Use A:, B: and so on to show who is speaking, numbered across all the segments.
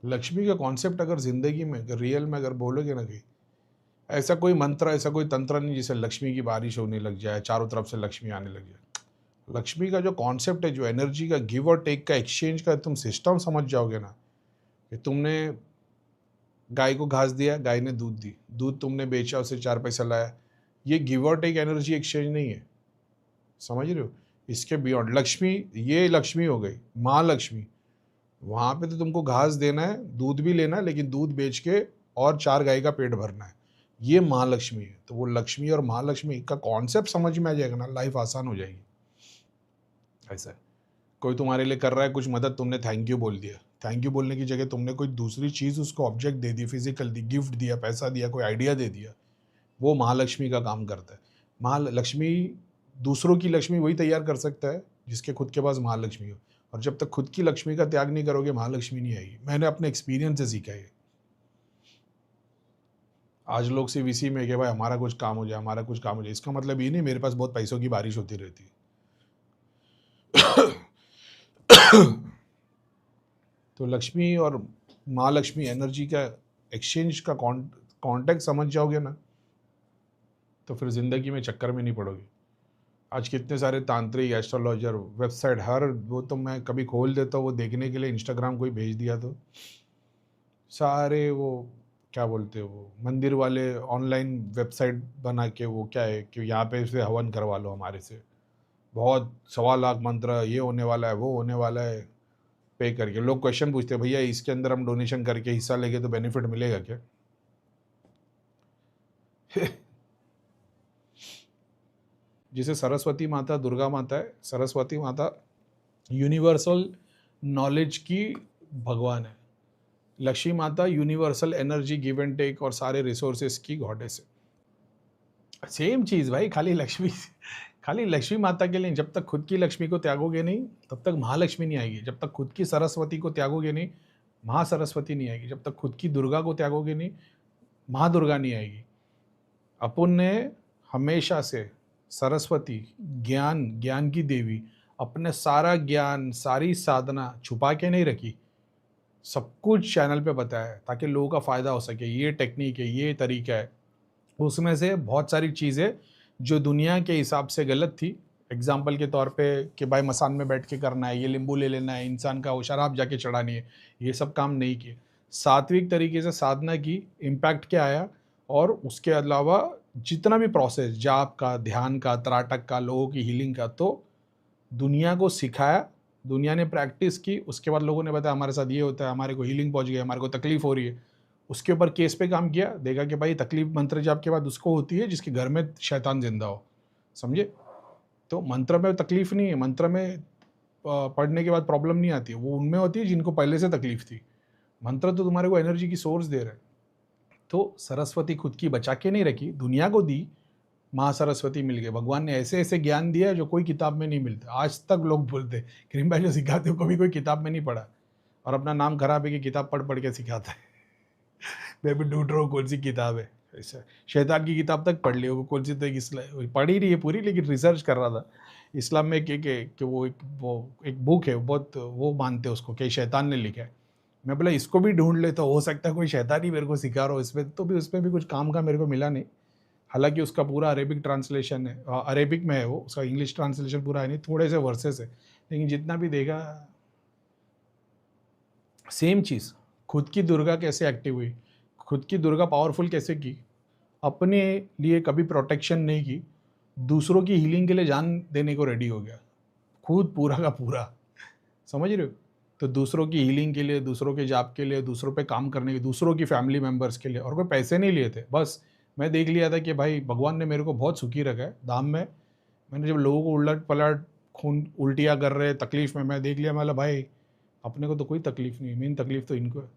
A: लक्ष्मी का कॉन्सेप्ट अगर ज़िंदगी में अगर रियल में अगर बोलोगे ना कि ऐसा कोई मंत्र, ऐसा कोई तंत्र नहीं जिससे लक्ष्मी की बारिश होने लग जाए, चारों तरफ से लक्ष्मी आने लग जाए। लक्ष्मी का जो कॉन्सेप्ट है, जो एनर्जी का गिव और टेक का एक्सचेंज का तुम सिस्टम समझ जाओगे ना, कि तुमने गाय को घास दिया, गाय ने दूध दी, दूध तुमने बेचा, उसे 4 पैसा लाया, ये गिव और टेक एनर्जी एक्सचेंज नहीं है। समझ रहे हो? इसके बियॉन्ड लक्ष्मी, ये लक्ष्मी हो गई, माँ लक्ष्मी। वहाँ पे तो तुमको घास देना है, दूध भी लेना है, लेकिन दूध बेच के और 4 गाय का पेट भरना है। ये महालक्ष्मी है। तो वो लक्ष्मी और महालक्ष्मी का कॉन्सेप्ट समझ में आ जाएगा ना, लाइफ आसान हो जाएगी। ऐसा है। कोई तुम्हारे लिए कर रहा है कुछ मदद, तुमने थैंक यू बोल दिया। थैंक यू बोलने की जगह तुमने कोई दूसरी चीज़ उसको object they the, physical the, gift दिया, पैसा दिया, कोई आइडिया दे दिया। वो महालक्ष्मी का काम करता है। महालक्ष्मी, दूसरों की लक्ष्मी वही तैयार कर सकता है जिसके खुद के पास महालक्ष्मी हो। और जब तक खुद की लक्ष्मी का त्याग नहीं करोगे, महालक्ष्मी नहीं आएगी। मैंने अपने एक्सपीरियंस से सीखा है। आज लोग सिर्फ इसी में कि भाई हमारा कुछ काम हो जाए, हमारा कुछ काम हो जाए, इसका मतलब ये नहीं मेरे पास बहुत पैसों की बारिश होती रहती है। तो लक्ष्मी और महालक्ष्मी एनर्जी का एक्सचेंज का कॉन्टेक्ट समझ जाओगे ना, तो फिर ज़िंदगी में चक्कर में नहीं पड़ोगे। आज कितने सारे तांत्रिक, एस्ट्रोलॉजर, वेबसाइट, हर वो तो मैं कभी खोल देता हूँ वो देखने के लिए, इंस्टाग्राम कोई भेज दिया तो सारे वो क्या बोलते हैं, वो मंदिर वाले ऑनलाइन वेबसाइट बना के, वो क्या है कि यहाँ पे से हवन करवा लो हमारे से, बहुत 1.25 लाख मंत्र, ये होने वाला है, वो होने वाला है, पे करके। लोग क्वेश्चन पूछते हैं, भैया इसके अंदर हम डोनेशन करके हिस्सा लेंगे तो बेनिफिट मिलेगा क्या? जिसे सरस्वती माता, दुर्गा माता है, सरस्वती माता यूनिवर्सल नॉलेज की भगवान है। लक्ष्मी माता universal energy, give and take और सारे रिसोर्सेस की गॉडेस है। सेम चीज़ भाई, खाली लक्ष्मी माता के लिए। जब तक खुद की लक्ष्मी को त्यागोगे नहीं, तब तक महालक्ष्मी नहीं आएगी। जब तक खुद की सरस्वती को त्यागोगे नहीं, महासरस्वती नहीं आएगी। जब तक खुद की दुर्गा को त्यागोगे नहीं, महादुर्गा नहीं आएगी। अपन ने हमेशा से सरस्वती, ज्ञान की देवी, अपने सारा ज्ञान, सारी साधना छुपा के नहीं रखी। सब कुछ चैनल पे बताया है ताकि लोगों का फ़ायदा हो सके। ये टेक्निक है, ये तरीका है। उसमें से बहुत सारी चीज़ें जो दुनिया के हिसाब से गलत थी, एग्जाम्पल के तौर पे कि भाई मसान में बैठ के करना है, ये नींबू ले लेना है, इंसान का वो शराब जाके चढ़ानी है, ये सब काम नहीं किए। सात्विक तरीके से साधना की, इम्पैक्ट क्या आया। और उसके अलावा जितना भी प्रोसेस, जाप का, ध्यान का, त्राटक का, लोगों की हीलिंग का, तो दुनिया को सिखाया, दुनिया ने प्रैक्टिस की। उसके बाद लोगों ने बताया हमारे साथ ये होता है, हमारे को हीलिंग पहुंच गई, हमारे को तकलीफ हो रही है। उसके ऊपर केस पे काम किया, देखा कि भाई तकलीफ मंत्र जाप के बाद उसको होती है जिसके घर में शैतान जिंदा हो। समझे? तो मंत्र में तकलीफ नहीं है, मंत्र में पढ़ने के बाद प्रॉब्लम नहीं आती है, वो उनमें होती है जिनको पहले से तकलीफ थी। मंत्र तो तुम्हारे को एनर्जी की सोर्स दे रहा है। तो सरस्वती खुद की बचा के नहीं रखी, दुनिया को दी, माँ सरस्वती मिल गए। भगवान ने ऐसे ऐसे ज्ञान दिया है जो कोई किताब में नहीं मिलता। आज तक लोग बोलते हैं क्रीम भाई जो सिखाते हो कभी कोई किताब में नहीं पढ़ा, और अपना नाम खराब है कि किताब पढ़ पढ़ के सिखाता है। मैं भी ढूंढ रहा हूँ कौन सी किताब है। ऐसा शैतान की किताब तक पढ़ ली होगी, कौन सी, तक इस्लाम पढ़ी नहीं है पूरी, लेकिन रिसर्च कर रहा था। इस्लाम में कि वो एक बुक है, बहुत वो मानते हैं उसको कि शैतान ने लिखा है। मैं बोला इसको भी ढूंढ ले, तो हो सकता है कोई शैतान ही मेरे को सिखा रहा हो इसमें, तो भी उसमें भी कुछ काम का मेरे को मिला नहीं। हालांकि उसका पूरा अरेबिक ट्रांसलेशन है, अरेबिक में है वो, उसका इंग्लिश ट्रांसलेशन पूरा है नहीं, थोड़े से वर्सेस है, लेकिन जितना भी देखा सेम चीज़। खुद की दुर्गा कैसे एक्टिव हुई, खुद की दुर्गा पावरफुल कैसे की, अपने लिए कभी प्रोटेक्शन नहीं की, दूसरों की हीलिंग के लिए जान देने को रेडी हो गया, खुद पूरा का पूरा। समझ रहे हो? तो दूसरों की हीलिंग के लिए, दूसरों के जाप के लिए, दूसरों पे काम करने के, दूसरों की फैमिली मेम्बर्स के लिए, और कोई पैसे नहीं लिए थे। बस मैं देख लिया था कि भाई भगवान ने मेरे को बहुत सुखी रखा है धाम में। मैंने जब लोगों को उलट पलट, खून उल्टियाँ कर रहे, तकलीफ में, मैं देख लिया, मतलब भाई अपने को तो कोई तकलीफ नहीं, मेन तकलीफ तो इनको है।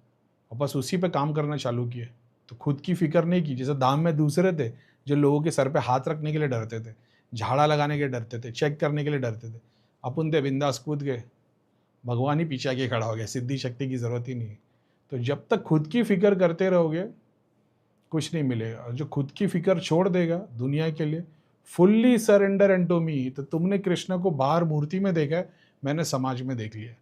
A: और बस उसी पे काम करना चालू किए। तो खुद की फिक्र नहीं की। जैसे धाम में दूसरे थे जो लोगों के सर पे हाथ रखने के लिए डरते थे, झाड़ा लगाने के डरते थे, चेक करने के लिए डरते थे। अपन थे बिंदास, कूद गए, भगवान ही पीछे आके खड़ा हो गया, सिद्धि शक्ति की ज़रूरत ही नहीं है। तो जब तक खुद की फिक्र करते रहोगे कुछ नहीं मिलेगा। और जो खुद की फिक्र छोड़ देगा दुनिया के लिए, fully surrender and to me, तो तुमने कृष्ण को बाहर मूर्ति में देखा है, मैंने समाज में देख लिया।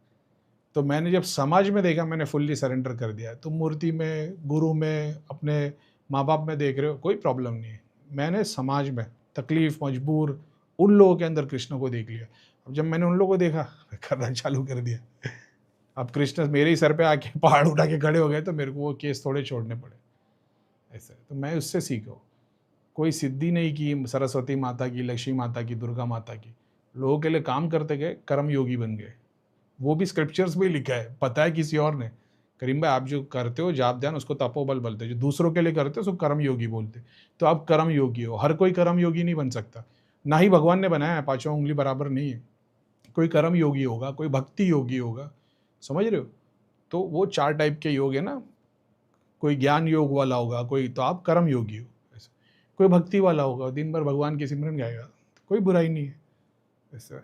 A: तो मैंने जब समाज में देखा, मैंने फुल्ली सरेंडर कर दिया। तुम मूर्ति में, गुरु में, अपने माँ बाप में देख रहे हो, कोई प्रॉब्लम नहीं है। मैंने समाज में तकलीफ, मजबूर उन लोगों के अंदर कृष्ण को देख लिया। अब जब मैंने उन लोगों को देखा, करना चालू कर दिया। अब कृष्ण मेरे ही सर पे आके पहाड़ उठा के खड़े हो गए, तो मेरे को वो केस थोड़े छोड़ने पड़े। ऐसा तो मैं उससे सीखा। कोई सिद्धि नहीं की सरस्वती माता की, लक्ष्मी माता की, दुर्गा माता की। लोगों के लिए काम करते गए, कर्म योगी बन गए। वो भी स्क्रिप्चर्स में लिखा है, पता है किसी और ने। करीम भाई, आप जो करते हो जाप ध्यान, उसको तपोबल बोलते हैं। जो दूसरों के लिए करते हो उसको कर्म योगी बोलते हैं। तो आप कर्म योगी हो। हर कोई कर्म योगी नहीं बन सकता, ना ही भगवान ने बनाया है। पांचों उंगली बराबर नहीं है। कोई कर्म योगी होगा, कोई भक्ति योगी होगा, समझ रहे हो? तो वो 4 टाइप के योग है ना। कोई ज्ञान योग वाला होगा, कोई, तो आप कर्म योगी हो ऐसा। कोई भक्ति वाला होगा, दिन भर भगवान की सिमरन गाएगा, कोई बुराई नहीं है ऐसा।